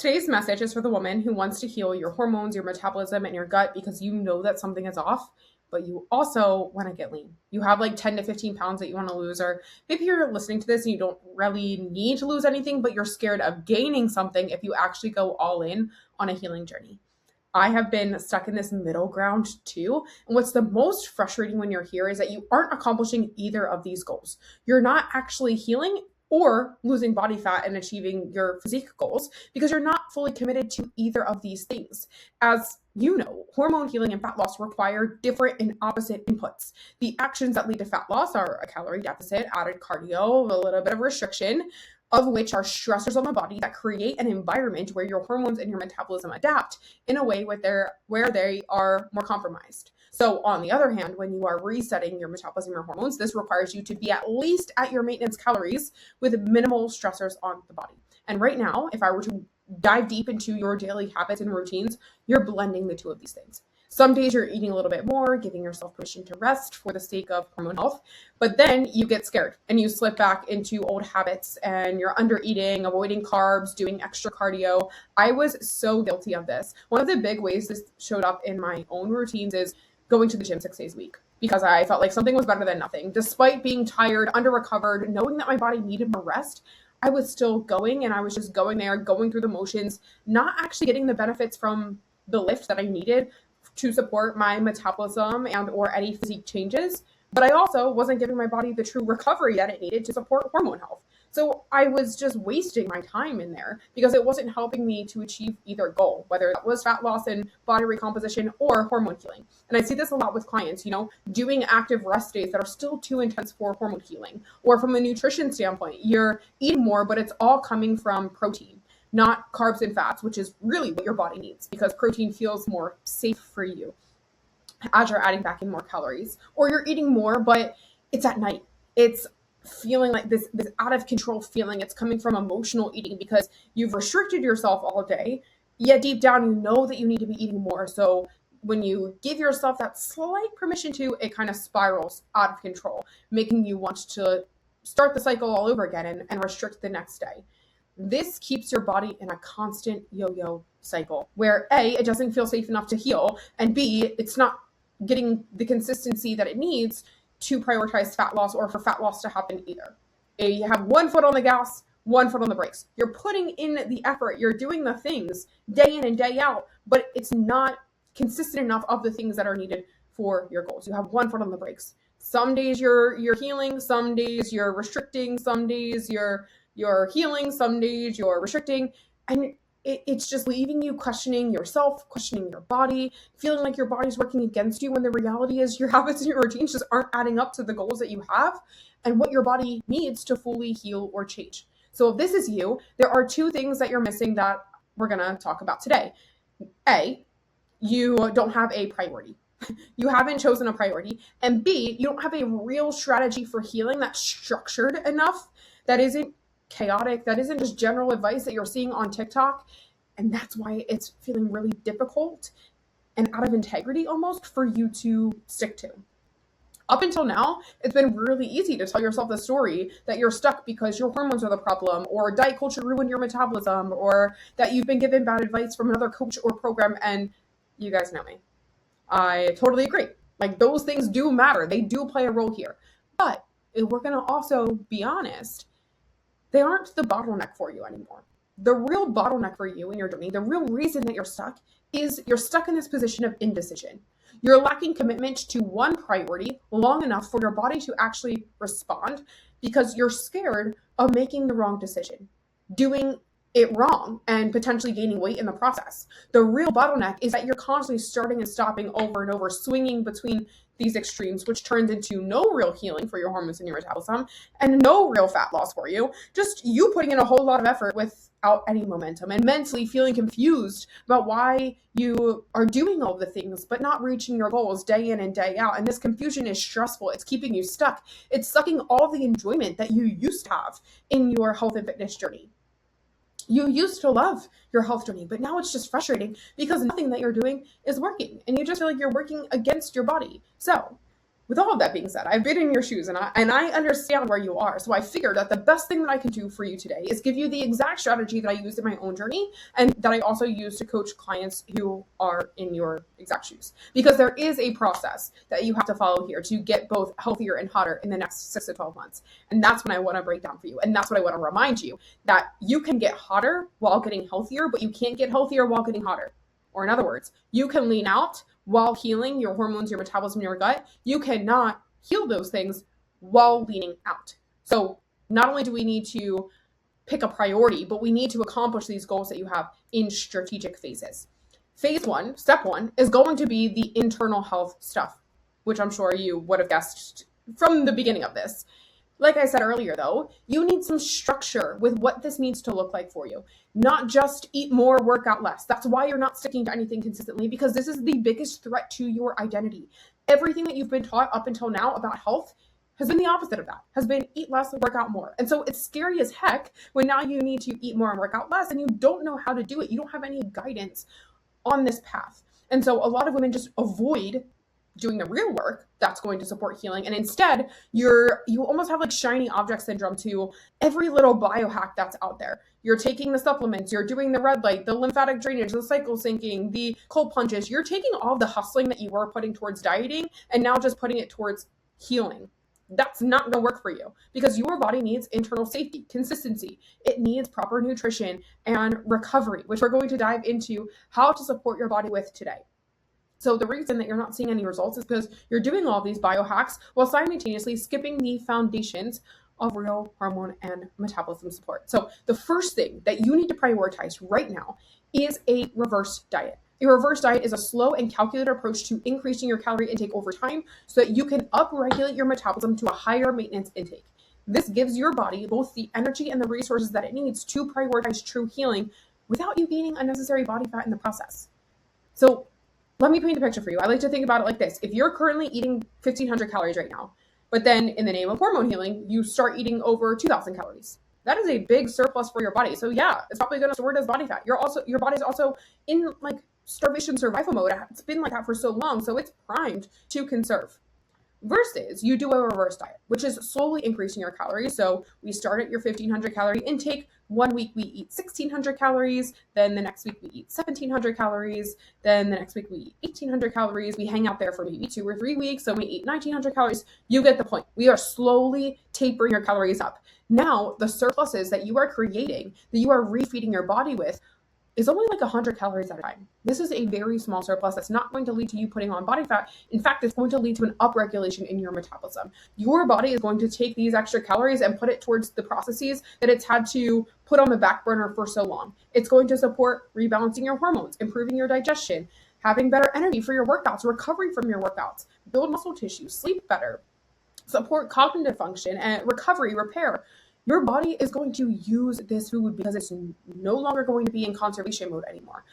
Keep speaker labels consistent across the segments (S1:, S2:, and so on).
S1: Today's message is for the woman who wants to heal your hormones, your metabolism, and your gut because you know that something is off, but you also want to get lean. You have like 10 to 15 pounds that you want to lose, or maybe you're listening to this and you don't really need to lose anything, but you're scared of gaining something if you actually go all in on a healing journey. I have been stuck in this middle ground too. And what's the most frustrating when you're here is that you aren't accomplishing either of these goals. You're not actually healing or losing body fat and achieving your physique goals because you're not fully committed to either of these things. As you know, hormone healing and fat loss require different and opposite inputs. The actions that lead to fat loss are a calorie deficit, added cardio, a little bit of restriction, of which are stressors on the body that create an environment where your hormones and your metabolism adapt in a way where they are more compromised. So on the other hand, when you are resetting your metabolism, your hormones, this requires you to be at least at your maintenance calories with minimal stressors on the body. And right now, if I were to dive deep into your daily habits and routines, you're blending the two of these things. Some days you're eating a little bit more, giving yourself permission to rest for the sake of hormone health, but then you get scared and you slip back into old habits and you're under eating, avoiding carbs, doing extra cardio. I was so guilty of this. One of the big ways this showed up in my own routines is going to the gym 6 days a week because I felt like something was better than nothing. Despite being tired, under recovered, knowing that my body needed more rest, I was still going and I was just going there, going through the motions, not actually getting the benefits from the lift that I needed to support my metabolism and or any physique changes, but I also wasn't giving my body the true recovery that it needed to support hormone health. So I was just wasting my time in there because it wasn't helping me to achieve either goal, whether that was fat loss and body recomposition or hormone healing. And I see this a lot with clients, doing active rest days that are still too intense for hormone healing. Or from a nutrition standpoint, you're eating more, but it's all coming from protein, not carbs and fats, which is really what your body needs because protein feels more safe for you as you're adding back in more calories. Or you're eating more, but it's at night. It's feeling like this out of control feeling. It's coming from emotional eating because you've restricted yourself all day, yet deep down you know that you need to be eating more. So when you give yourself that slight permission to, it kind of spirals out of control, making you want to start the cycle all over again and restrict the next day. This keeps your body in a constant yo-yo cycle where A, it doesn't feel safe enough to heal, and B, it's not getting the consistency that it needs to prioritize fat loss or for fat loss to happen either. You have one foot on the gas, one foot on the brakes. You're putting in the effort, you're doing the things day in and day out, but it's not consistent enough of the things that are needed for your goals. You have one foot on the brakes. Some days you're healing, some days you're restricting, some days you're healing, some days you're restricting, and it's just leaving you questioning yourself, questioning your body, feeling like your body's working against you when the reality is your habits and your routines just aren't adding up to the goals that you have and what your body needs to fully heal or change. So if this is you, there are two things that you're missing that we're going to talk about today. A, you don't have a priority. You haven't chosen a priority. And B, you don't have a real strategy for healing that's structured enough, that isn't chaotic, that isn't just general advice that you're seeing on TikTok. And that's why it's feeling really difficult and out of integrity almost for you to stick to. Up until now, it's been really easy to tell yourself the story that you're stuck because your hormones are the problem, or diet culture ruined your metabolism, or that you've been given bad advice from another coach or program. And you guys know me. I totally agree. Like, those things do matter. They do play a role here. But if we're going to also be honest, they aren't the bottleneck for you anymore. The real bottleneck for you in your journey, the real reason that you're stuck is you're stuck in this position of indecision. You're lacking commitment to one priority long enough for your body to actually respond because you're scared of making the wrong decision, doing it wrong, and potentially gaining weight in the process. The real bottleneck is that you're constantly starting and stopping over and over, swinging between these extremes, which turns into no real healing for your hormones and your metabolism and no real fat loss for you. Just you putting in a whole lot of effort without any momentum and mentally feeling confused about why you are doing all the things but not reaching your goals day in and day out. And this confusion is stressful. It's keeping you stuck. It's sucking all the enjoyment that you used to have in your health and fitness journey. You used to love your health journey, but now it's just frustrating because nothing that you're doing is working and you just feel like you're working against your body. So with all of that being said, I've been in your shoes and I understand where you are. So I figured that the best thing that I can do for you today is give you the exact strategy that I used in my own journey and that I also use to coach clients who are in your exact shoes. Because there is a process that you have to follow here to get both healthier and hotter in the next 6 to 12 months. And that's what I want to break down for you. And that's what I want to remind you, that you can get hotter while getting healthier, but you can't get healthier while getting hotter. Or in other words, you can lean out while healing your hormones, your metabolism, your gut. You cannot heal those things while leaning out. So not only do we need to pick a priority, but we need to accomplish these goals that you have in strategic phases. Phase one, step one, is going to be the internal health stuff, which I'm sure you would have guessed from the beginning of this. Like I said earlier, though, you need some structure with what this needs to look like for you. Not just eat more, work out less. That's why you're not sticking to anything consistently, because this is the biggest threat to your identity. Everything that you've been taught up until now about health has been the opposite of that, has been eat less, work out more. And so it's scary as heck when now you need to eat more and work out less and you don't know how to do it. You don't have any guidance on this path. And so a lot of women just avoid doing the real work that's going to support healing. And instead, you almost have like shiny object syndrome to every little biohack that's out there. You're taking the supplements, you're doing the red light, the lymphatic drainage, the cycle syncing, the cold plunges. You're taking all the hustling that you were putting towards dieting and now just putting it towards healing. That's not going to work for you because your body needs internal safety, consistency. It needs proper nutrition and recovery, which we're going to dive into how to support your body with today. So the reason that you're not seeing any results is because you're doing all these biohacks while simultaneously skipping the foundations of real hormone and metabolism support. So the first thing that you need to prioritize right now is a reverse diet. A reverse diet is a slow and calculated approach to increasing your calorie intake over time so that you can upregulate your metabolism to a higher maintenance intake. This gives your body both the energy and the resources that it needs to prioritize true healing without you gaining unnecessary body fat in the process. So let me paint a picture for you. I like to think about it like this. If you're currently eating 1,500 calories right now, but then in the name of hormone healing, you start eating over 2,000 calories. That is a big surplus for your body. So yeah, it's probably going to store it as body fat. Your body's also in like starvation survival mode. It's been like that for so long, so it's primed to conserve. Versus you do a reverse diet, which is slowly increasing your calories. So we start at your 1,500 calorie intake. 1 week we eat 1,600 calories. Then the next week we eat 1,700 calories. Then the next week we eat 1,800 calories. We hang out there for maybe 2 or 3 weeks. So we eat 1,900 calories. You get the point. We are slowly tapering your calories up. Now the surpluses that you are creating, that you are refeeding your body with, is only like 100 calories at a time. This is a very small surplus that's not going to lead to you putting on body fat. In fact, it's going to lead to an upregulation in your metabolism. Your body is going to take these extra calories and put it towards the processes that it's had to put on the back burner for so long. It's going to support rebalancing your hormones, improving your digestion, having better energy for your workouts, recovery from your workouts, build muscle tissue, sleep better, support cognitive function and recovery, repair. Your body is going to use this food because it's no longer going to be in conservation mode anymore.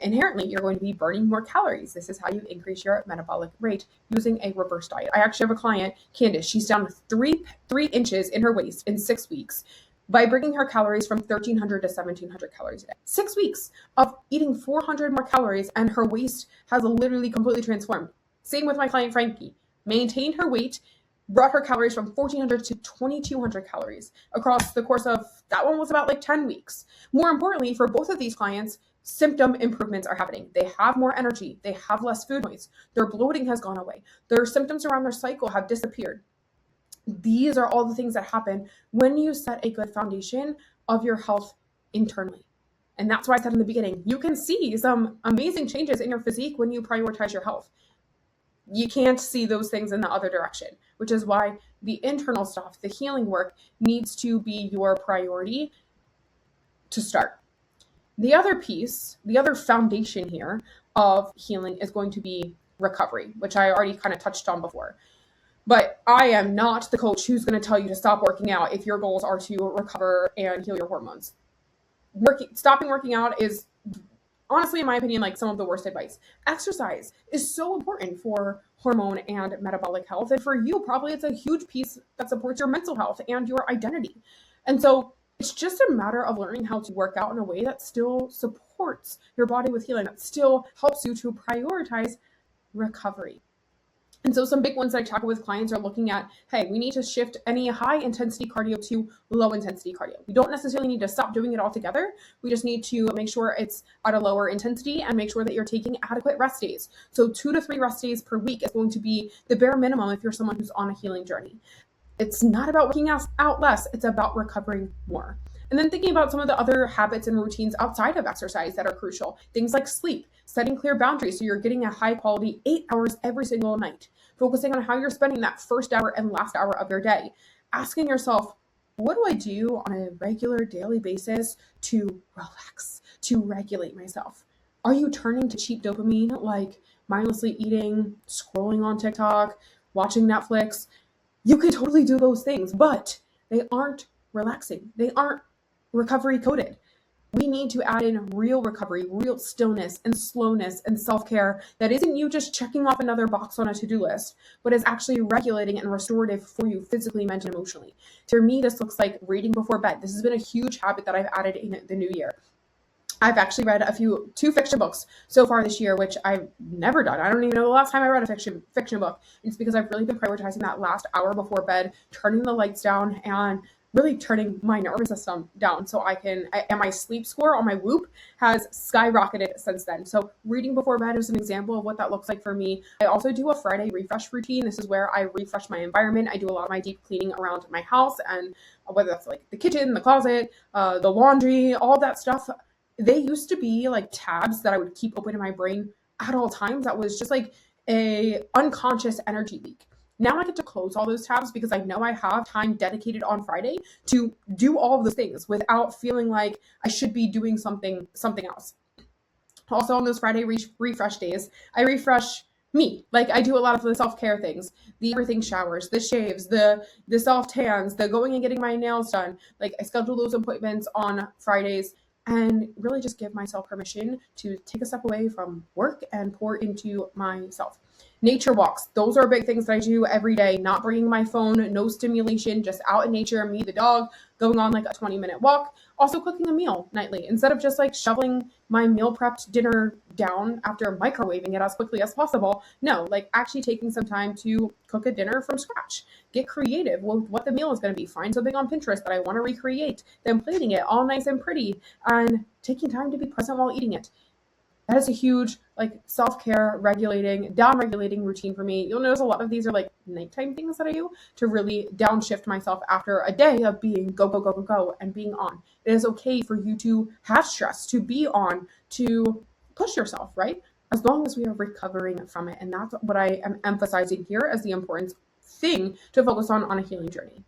S1: Inherently, you're going to be burning more calories. This is how you increase your metabolic rate using a reverse diet. I actually have a client, Candace. She's down 3 inches in her waist in 6 weeks by bringing her calories from 1,300 to 1,700 calories a day. 6 weeks of eating 400 more calories, and her waist has literally completely transformed. Same with my client, Frankie. Maintained her weight, brought her calories from 1,400 to 2,200 calories across the course of, that one was about like 10 weeks. More importantly, for both of these clients, symptom improvements are happening. They have more energy. They have less food noise. Their bloating has gone away. Their symptoms around their cycle have disappeared. These are all the things that happen when you set a good foundation of your health internally. And that's why I said in the beginning, you can see some amazing changes in your physique when you prioritize your health. You can't see those things in the other direction, which is why the internal stuff, the healing work, needs to be your priority to start. The other piece, the other foundation here of healing is going to be recovery, which I already kind of touched on before. But I am not the coach who's going to tell you to stop working out if your goals are to recover and heal your hormones. Stopping working out is, honestly, in my opinion, like some of the worst advice. Exercise is so important for hormone and metabolic health. And for you, probably it's a huge piece that supports your mental health and your identity. And so it's just a matter of learning how to work out in a way that still supports your body with healing, that still helps you to prioritize recovery. And so some big ones that I tackle with clients are looking at, hey, we need to shift any high intensity cardio to low intensity cardio. We don't necessarily need to stop doing it altogether. We just need to make sure it's at a lower intensity and make sure that you're taking adequate rest days. So 2 to 3 rest days per week is going to be the bare minimum if you're someone who's on a healing journey. It's not about working out less, it's about recovering more. And then thinking about some of the other habits and routines outside of exercise that are crucial. Things like sleep, setting clear boundaries so you're getting a high quality 8 hours every single night. Focusing on how you're spending that first hour and last hour of your day. Asking yourself, what do I do on a regular daily basis to relax, to regulate myself? Are you turning to cheap dopamine like mindlessly eating, scrolling on TikTok, watching Netflix? You could totally do those things, but they aren't relaxing. They aren't recovery coded. We need to add in real recovery, real stillness and slowness and self-care that isn't you just checking off another box on a to-do list, but is actually regulating and restorative for you physically, mentally, emotionally. For me, this looks like reading before bed. This has been a huge habit that I've added in the new year. I've actually read two fiction books so far this year, which I've never done. I don't even know the last time I read a fiction book. It's because I've really been prioritizing that last hour before bed, turning the lights down and really turning my nervous system down so and my sleep score on my Whoop has skyrocketed since then. So reading before bed is an example of what that looks like for me. I also do a Friday refresh routine. This is where I refresh my environment. I do a lot of my deep cleaning around my house, and whether that's like the kitchen, the closet, the laundry, all that stuff. They used to be like tabs that I would keep open in my brain at all times. That was just like a unconscious energy leak. Now I get to close all those tabs because I know I have time dedicated on Friday to do all of those things without feeling like I should be doing something else. Also on those Friday refresh days, I refresh me. Like I do a lot of the self-care things, the everything showers, the shaves, the self tans, the going and getting my nails done. Like I schedule those appointments on Fridays and really just give myself permission to take a step away from work and pour into myself. Nature walks. Those are big things that I do every day, not bringing my phone, no stimulation, just out in nature, me, the dog, going on like a 20-minute walk. Also cooking a meal nightly instead of just like shoveling my meal prepped dinner down after microwaving it as quickly as possible. No, like actually taking some time to cook a dinner from scratch. Get creative with what the meal is going to be. Find something on Pinterest that I want to recreate, then plating it all nice and pretty and taking time to be present while eating it. That is a huge like self-care down-regulating routine for me. You'll notice a lot of these are like nighttime things that I do to really downshift myself after a day of being go, go, go, go, go and being on. It is okay for you to have stress, to be on, to push yourself, right? As long as we are recovering from it. And that's what I am emphasizing here as the important thing to focus on a healing journey.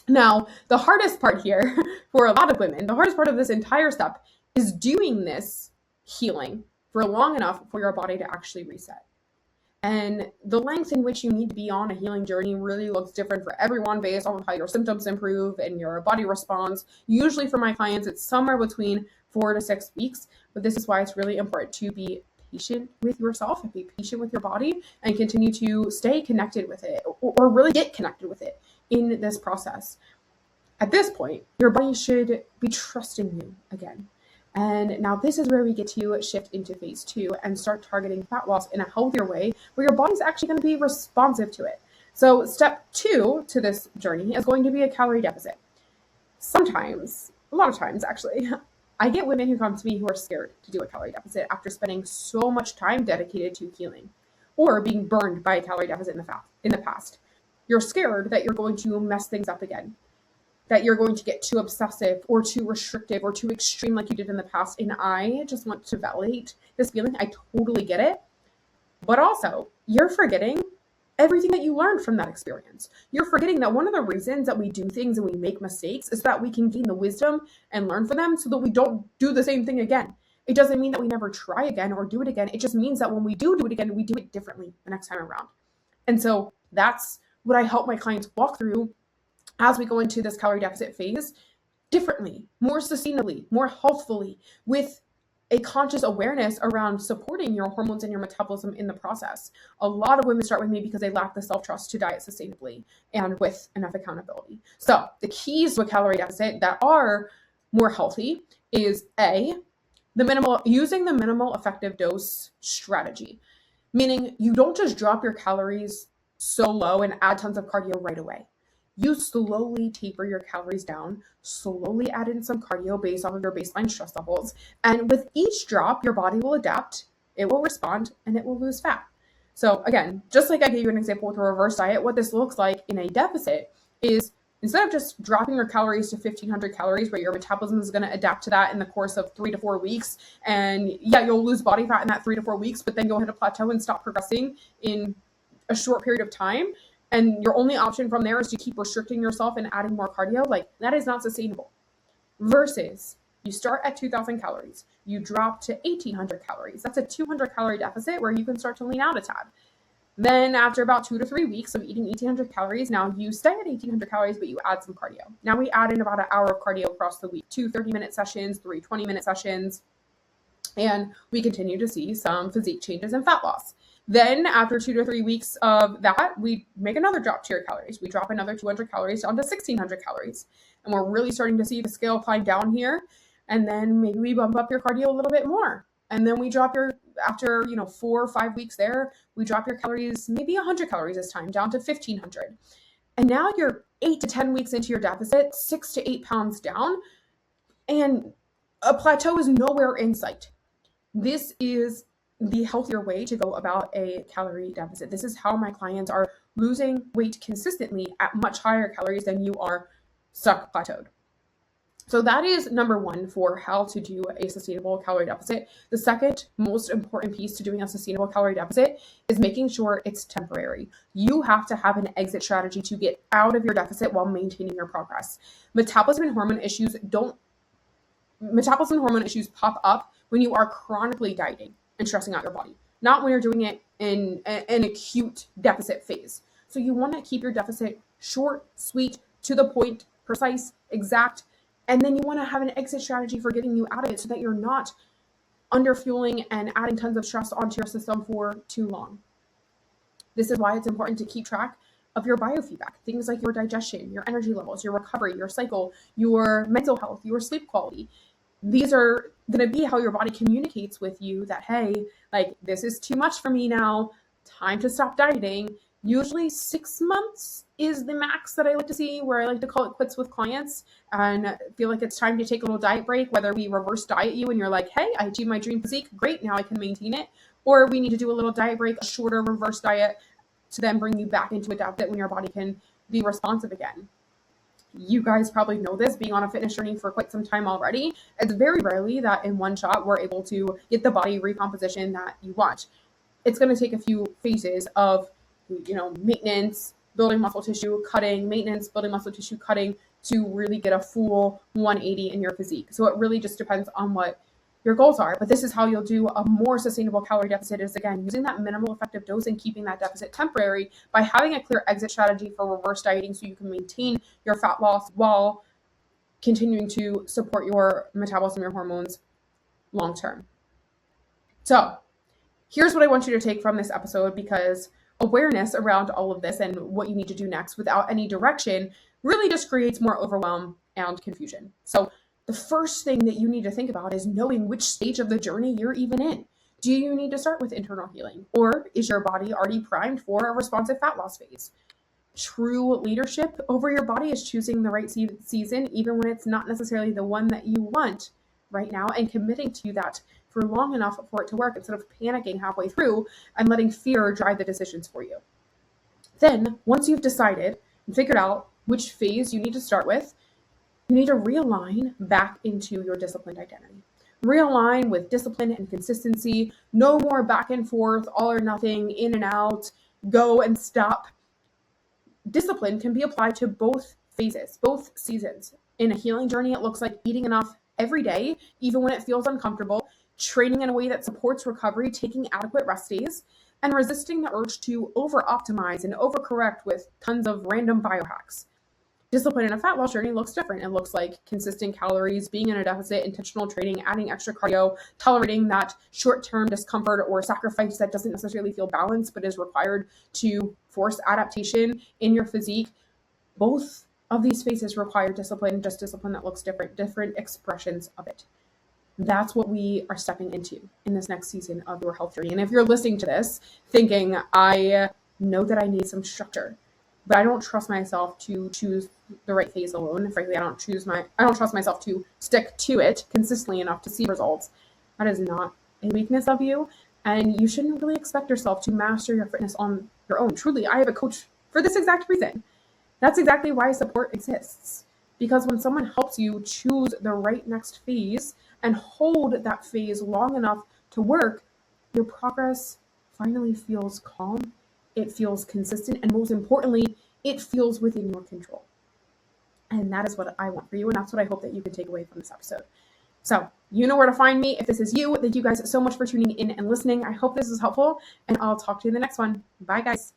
S1: Now, the hardest part here for a lot of women, the hardest part of this entire step is doing this healing for long enough for your body to actually reset. And the length in which you need to be on a healing journey really looks different for everyone based on how your symptoms improve and your body responds. Usually for my clients, it's somewhere between 4 to 6 weeks, but this is why it's really important to be patient with yourself and be patient with your body and continue to stay connected with it or really get connected with it in this process. At this point, your body should be trusting you again. And now this is where we get to shift into phase 2 and start targeting fat loss in a healthier way where your body's actually going to be responsive to it. So step 2 to this journey is going to be a calorie deficit. Sometimes, a lot of times actually, I get women who come to me who are scared to do a calorie deficit after spending so much time dedicated to healing or being burned by a calorie deficit in the past. You're scared that you're going to mess things up again, that you're going to get too obsessive or too restrictive or too extreme like you did in the past. And I just want to validate this feeling. I totally get it. But also, you're forgetting everything that you learned from that experience. You're forgetting that one of the reasons that we do things and we make mistakes is that we can gain the wisdom and learn from them so that we don't do the same thing again. It doesn't mean that we never try again or do it again. It just means that when we do it again, we do it differently the next time around. And so that's what I help my clients walk through as we go into this calorie deficit phase differently, more sustainably, more healthfully, with a conscious awareness around supporting your hormones and your metabolism in the process. A lot of women start with me because they lack the self-trust to diet sustainably and with enough accountability. So the keys to a calorie deficit that are more healthy is using the minimal effective dose strategy. meaning you don't just drop your calories so low and add tons of cardio right away. You slowly taper your calories down, slowly add in some cardio based off of your baseline stress levels. And with each drop, your body will adapt, it will respond, and it will lose fat. So again, just like I gave you an example with a reverse diet, what this looks like in a deficit is instead of just dropping your calories to 1,500 calories, where your metabolism is going to adapt to that in the course of 3 to 4 weeks, and yeah, you'll lose body fat in that 3 to 4 weeks, but then you'll hit a plateau and stop progressing in a short period of time, and your only option from there is to keep restricting yourself and adding more cardio, like that is not sustainable. Versus you start at 2,000 calories, you drop to 1,800 calories. That's a 200 calorie deficit where you can start to lean out a tad. Then after about 2 to 3 weeks of eating 1,800 calories, now you stay at 1,800 calories, but you add some cardio. Now we add in about an hour of cardio across the week, 2 30-minute sessions, 3 20-minute sessions, and we continue to see some physique changes and fat loss. Then after 2 to 3 weeks of that, we make another drop to your calories. We drop another 200 calories down to 1,600 calories. And we're really starting to see the scale climb down here. And then maybe we bump up your cardio a little bit more. And then we drop after 4 or 5 weeks there, we drop your calories, maybe 100 calories this time, down to 1,500. And now you're 8 to 10 weeks into your deficit, 6 to 8 pounds down, and a plateau is nowhere in sight. This is the healthier way to go about a calorie deficit. This is how my clients are losing weight consistently at much higher calories than you are stuck plateaued. So that is number one for how to do a sustainable calorie deficit. The second most important piece to doing a sustainable calorie deficit is making sure it's temporary. You have to have an exit strategy to get out of your deficit while maintaining your progress. Metabolism and hormone issues pop up when you are chronically dieting and stressing out your body, not when you're doing it in an acute deficit phase. So you want to keep your deficit short, sweet, to the point, precise, exact, and then you want to have an exit strategy for getting you out of it so that you're not underfueling and adding tons of stress onto your system for too long. This is why it's important to keep track of your biofeedback, things like your digestion, your energy levels, your recovery, your cycle, your mental health, your sleep quality. These are going to be how your body communicates with you that, hey, like this is too much for me now, time to stop dieting. Usually 6 months is the max that I like to see, where I like to call it quits with clients and feel like it's time to take a little diet break, whether we reverse diet you and you're like, hey, I achieved my dream physique, great, now I can maintain it, or we need to do a little diet break, a shorter reverse diet to then bring you back into a deficit when your body can be responsive again. You guys probably know this, being on a fitness journey for quite some time already. It's very rarely that in one shot we're able to get the body recomposition that you want. It's going to take a few phases of, maintenance, building muscle tissue, cutting, maintenance, building muscle tissue, cutting, to really get a full 180 in your physique. So it really just depends on what your goals are. But this is how you'll do a more sustainable calorie deficit, is again using that minimal effective dose and keeping that deficit temporary by having a clear exit strategy for reverse dieting so you can maintain your fat loss while continuing to support your metabolism, your hormones long term. So here's what I want you to take from this episode, because awareness around all of this and what you need to do next without any direction really just creates more overwhelm and confusion. So the first thing that you need to think about is knowing which stage of the journey you're even in. Do you need to start with internal healing, or is your body already primed for a responsive fat loss phase? True leadership over your body is choosing the right season, even when it's not necessarily the one that you want right now, and committing to that for long enough for it to work instead of panicking halfway through and letting fear drive the decisions for you. Then, once you've decided and figured out which phase you need to start with, you need to realign back into your disciplined identity. Realign with discipline and consistency. No more back and forth, all or nothing, in and out, go and stop. Discipline can be applied to both phases, both seasons. In a healing journey, it looks like eating enough every day, even when it feels uncomfortable, training in a way that supports recovery, taking adequate rest days, and resisting the urge to over-optimize and overcorrect with tons of random biohacks. Discipline in a fat loss journey looks different. It looks like consistent calories, being in a deficit, intentional training, adding extra cardio, tolerating that short-term discomfort or sacrifice that doesn't necessarily feel balanced but is required to force adaptation in your physique. Both of these phases require discipline, just discipline that looks different expressions of it. That's what we are stepping into in this next season of your health journey. And if you're listening to this thinking, I know that I need some structure, but I don't trust myself to choose the right phase alone. Frankly, I don't trust myself to stick to it consistently enough to see results. That is not a weakness of you. And you shouldn't really expect yourself to master your fitness on your own. Truly, I have a coach for this exact reason. That's exactly why support exists. Because when someone helps you choose the right next phase and hold that phase long enough to work, your progress finally feels calm, it feels consistent, and most importantly, it feels within your control. And that is what I want for you, and that's what I hope that you can take away from this episode. So, you know where to find me if this is you. Thank you guys so much for tuning in and listening. I hope this is helpful, and I'll talk to you in the next one. Bye, guys.